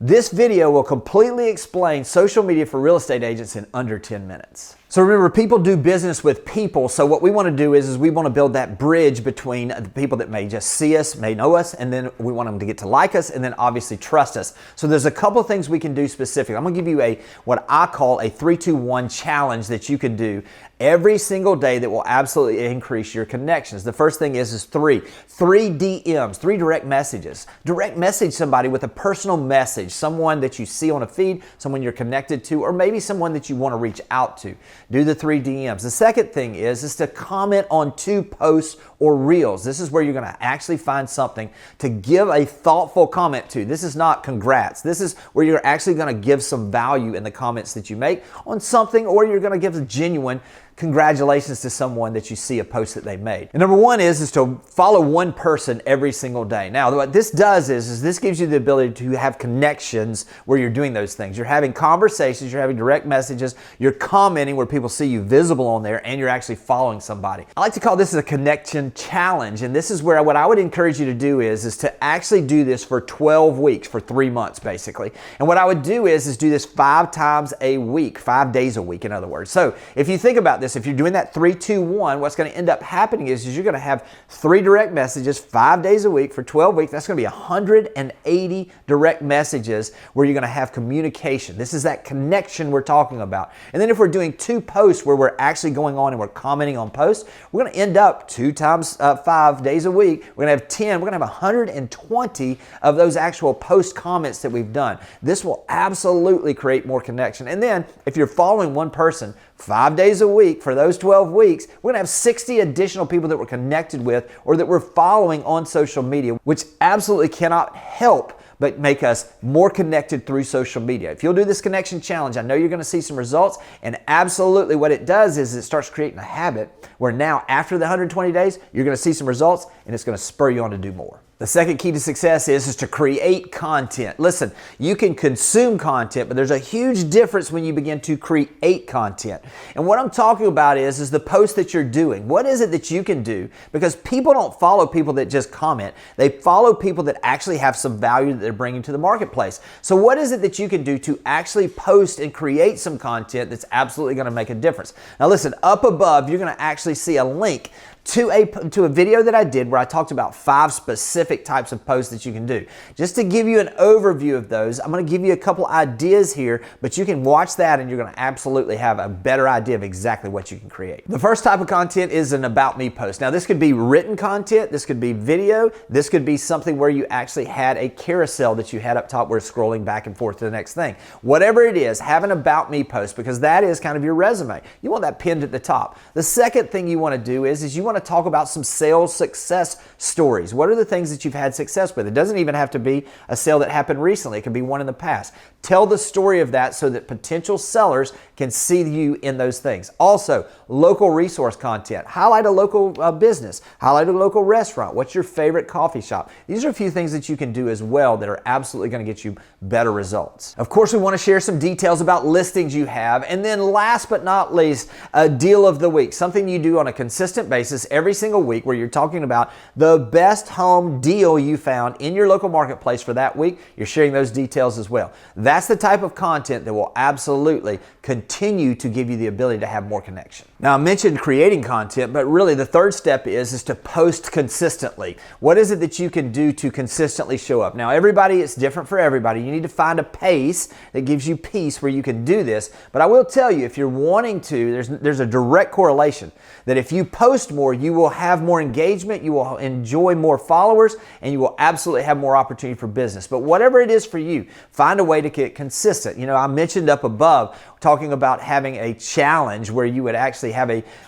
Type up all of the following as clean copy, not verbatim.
This video will completely explain social media for real estate agents in under 10 minutes. So remember, people do business with people. So what we want to do is we want to build that bridge between the people that may just see us, may know us, and then we want them to get to like us and then obviously trust us. So there's a couple of things we can do specific. I'm going to give you what I call a 3-2-1 challenge that you can do every single day that will absolutely increase your connections. The first thing is three DMs, 3 direct messages. Direct message somebody with a personal message, someone that you see on a feed, someone you're connected to, or maybe someone that you want to reach out to. Do the 3 DMs. The second thing is to comment on 2 posts or reels. This is where you're going to actually find something to give a thoughtful comment to. This is not congrats. This is where you're actually going to give some value in the comments that you make on something, or you're going to give a genuine congratulations to someone that you see a post that they made. And number 1 is to follow one person every single day. Now, what this does is this gives you the ability to have connections where you're doing those things. You're having conversations, you're having direct messages, you're commenting where people see you visible on there, and you're actually following somebody. I like to call this a connection challenge, and this is where what I would encourage you to do is to actually do this for 12 weeks, for 3 months basically. And what I would do is do this 5 times a week, 5 days a week in other words. So if you think about this, if you're doing that 3-2-1, what's going to end up happening is you're going to have 3 direct messages 5 days a week for 12 weeks. That's going to be 180 direct messages where you're going to have communication. This is that connection we're talking about. And then if we're doing 2 posts where we're actually going on and we're commenting on posts, we're going to end up 2 times 5 days a week. We're going to have 10. We're going to have 120 of those actual post comments that we've done. This will absolutely create more connection. And then if you're following one person 5 days a week for those 12 weeks, we're going to have 60 additional people that we're connected with or that we're following on social media, which absolutely cannot help but make us more connected through social media. If you'll do this connection challenge, I know you're going to see some results, and absolutely what it does is it starts creating a habit where now after the 120 days, you're going to see some results and it's going to spur you on to do more. The second key to success is to create content. Listen, you can consume content, but there's a huge difference when you begin to create content. And what I'm talking about is the post that you're doing. What is it that you can do? Because people don't follow people that just comment. They follow people that actually have some value that they're bringing to the marketplace. So what is it that you can do to actually post and create some content that's absolutely going to make a difference? Now listen, up above, you're going to actually see a link to a video that I did where I talked about 5 specific types of posts that you can do. Just to give you an overview of those, I'm going to give you a couple ideas here, but you can watch that and you're going to absolutely have a better idea of exactly what you can create. The first type of content is an About Me post. Now this could be written content, this could be video, this could be something where you actually had a carousel that you had up top where it's scrolling back and forth to the next thing. Whatever it is, have an About Me post because that is kind of your resume. You want that pinned at the top. The second thing you want to do is you want to talk about some sales success stories. What are the things that you've had success with? It doesn't even have to be a sale that happened recently. It can be one in the past. Tell the story of that so that potential sellers can see you in those things. Also, local resource content. Highlight a local business. Highlight a local restaurant. What's your favorite coffee shop? These are a few things that you can do as well that are absolutely going to get you better results. Of course, we want to share some details about listings you have. And then last but not least, a deal of the week. Something you do on a consistent basis every single week where you're talking about the best home deal you found in your local marketplace for that week. You're sharing those details as well. That's the type of content that will absolutely continue to give you the ability to have more connection. Now, I mentioned creating content, but really the third step is to post consistently. What is it that you can do to consistently show up? Now, it's different for everybody. You need to find a pace that gives you peace where you can do this. But I will tell you, if you're wanting to, there's a direct correlation that if you post more, you will have more engagement, you will enjoy more followers, and you will absolutely have more opportunity for business. But whatever it is for you, find a way to get consistent. You know, I mentioned up above talking about having a challenge where you would actually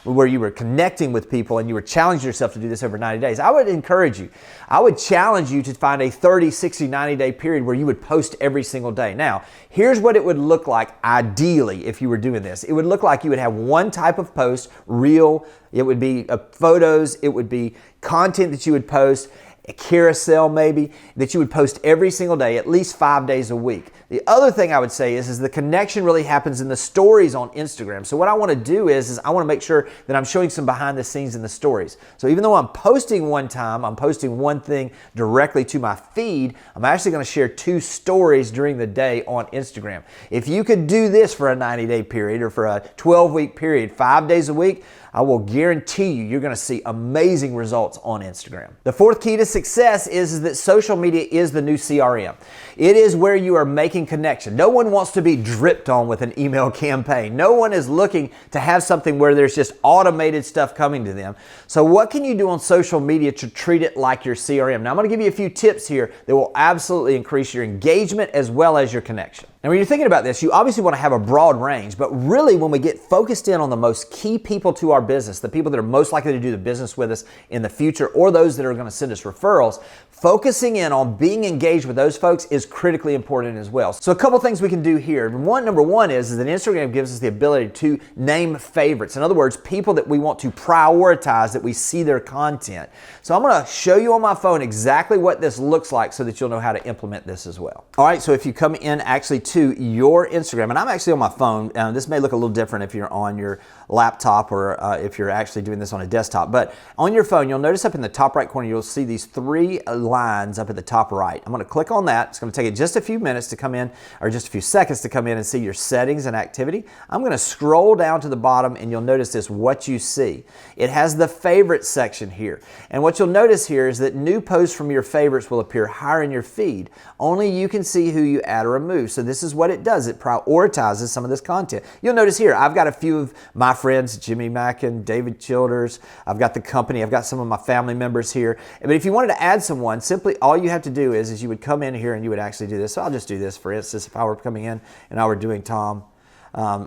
where you were connecting with people and you were challenging yourself to do this over 90 days. I would encourage you. I would challenge you to find a 30, 60, 90-day period where you would post every single day. Now, here's what it would look like ideally if you were doing this. It would look like you would have one type of post, reel, it would be photos, it would be content that you would post, a carousel maybe, that you would post every single day, at least 5 days a week. The other thing I would say is the connection really happens in the stories on Instagram. So what I want to do is I want to make sure that I'm showing some behind the scenes in the stories. So even though I'm posting one time, I'm posting one thing directly to my feed, I'm actually going to share 2 stories during the day on Instagram. If you could do this for a 90-day period or for a 12-week period, 5 days a week, I will guarantee you, you're going to see amazing results on Instagram. The 4th key to success is that social media is the new CRM. It is where you are making connection. No one wants to be dripped on with an email campaign. No one is looking to have something where there's just automated stuff coming to them. So what can you do on social media to treat it like your CRM? Now I'm going to give you a few tips here that will absolutely increase your engagement as well as your connection. Now when you're thinking about this, you obviously want to have a broad range, but really when we get focused in on the most key people to our business, the people that are most likely to do the business with us in the future or those that are going to send us referrals, focusing in on being engaged with those folks is critically important as well. So a couple things we can do here. Number one is that Instagram gives us the ability to name favorites. In other words, people that we want to prioritize, that we see their content. So I'm going to show you on my phone exactly what this looks like so that you'll know how to implement this as well. All right, so if you come in actually to your Instagram, and I'm actually on my phone, this may look a little different if you're on your laptop or if you're actually doing this on a desktop, but on your phone, you'll notice up in the top right corner, you'll see these 3 lines up at the top right. I'm going to click on that. It's going to take it just a few minutes to come in, or just a few seconds to come in and see your settings and activity. I'm going to scroll down to the bottom and you'll notice this, what you see. It has the favorites section here. And what you'll notice here is that new posts from your favorites will appear higher in your feed. Only you can see who you add or remove. So this is what it does. It prioritizes some of this content. You'll notice here, I've got a few of my friends, Jimmy Mackin, David Childers. I've got the company. I've got some of my family members here. But if you wanted to add someone, simply all you have to do is you would come in here and you would actually do this. So I'll just do this. For instance, if I were coming in and I were doing Tom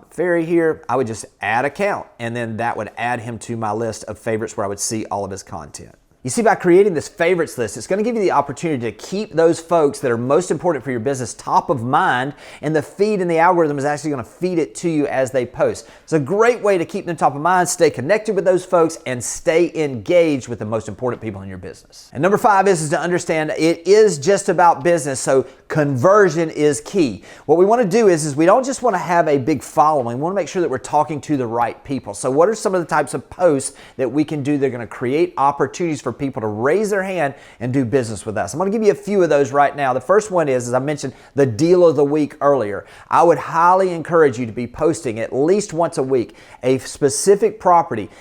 Ferry here, I would just add account, and then that would add him to my list of favorites where I would see all of his content. You see, by creating this favorites list, it's going to give you the opportunity to keep those folks that are most important for your business top of mind, and the feed and the algorithm is actually going to feed it to you as they post. It's a great way to keep them top of mind, stay connected with those folks, and stay engaged with the most important people in your business. And number 5 is to understand it is just about business, so conversion is key. What we want to do is we don't just want to have a big following. We want to make sure that we're talking to the right people. So what are some of the types of posts that we can do that are going to create opportunities for people to raise their hand and do business with us? I'm going to give you a few of those right now. The first one is, as I mentioned, the deal of the week earlier. I would highly encourage you to be posting at least once a week a specific property.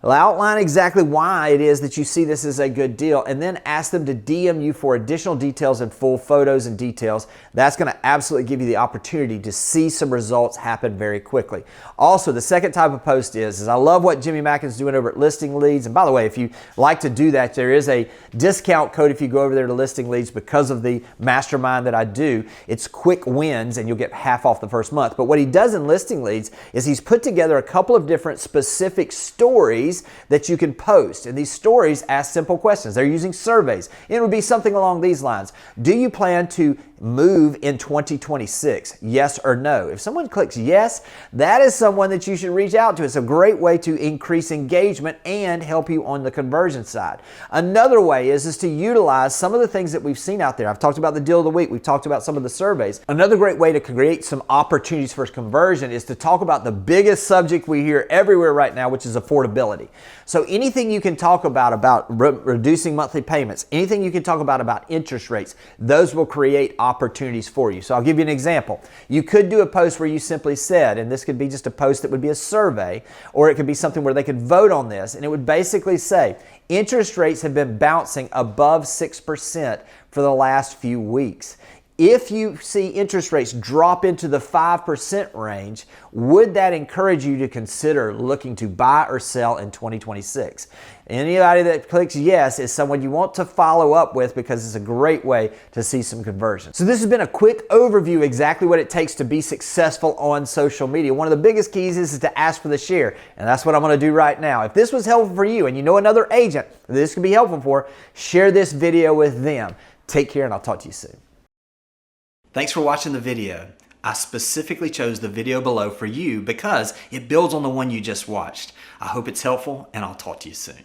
Outline exactly why it is that you see this as a good deal, and then ask them to DM you for additional details and full photos and details. That's going to absolutely give you the opportunity to see some results happen very quickly. Also, the second type of post is I love what Jimmy Mackin's doing over at Listing Leads. And by the way, if you like to do that, there is a discount code if you go over there to Listing Leads because of the mastermind that I do. It's quick wins and you'll get half off the first month. But what he does in Listing Leads is he's put together a couple of different specific stories that you can post. And these stories ask simple questions. They're using surveys. It would be something along these lines. Do you plan to move in 2026? Yes or no? If someone clicks yes, that is someone that you should reach out to. It's a great way to increase engagement and help you on the conversion side. Another way is to utilize some of the things that we've seen out there. I've talked about the deal of the week. We've talked about some of the surveys. Another great way to create some opportunities for conversion is to talk about the biggest subject we hear everywhere right now, which is affordability. So anything you can talk about reducing monthly payments, anything you can talk about interest rates, those will create opportunities for you. So I'll give you an example. You could do a post where you simply said, and this could be just a post that would be a survey, or it could be something where they could vote on this, and it would basically say, interest rates have been bouncing above 6% for the last few weeks. If you see interest rates drop into the 5% range, would that encourage you to consider looking to buy or sell in 2026? Anybody that clicks yes is someone you want to follow up with because it's a great way to see some conversion. So this has been a quick overview of exactly what it takes to be successful on social media. One of the biggest keys is to ask for the share, and that's what I'm going to do right now. If this was helpful for you and you know another agent that this could be helpful for, share this video with them. Take care, and I'll talk to you soon. Thanks for watching the video. I specifically chose the video below for you because it builds on the one you just watched. I hope it's helpful, and I'll talk to you soon.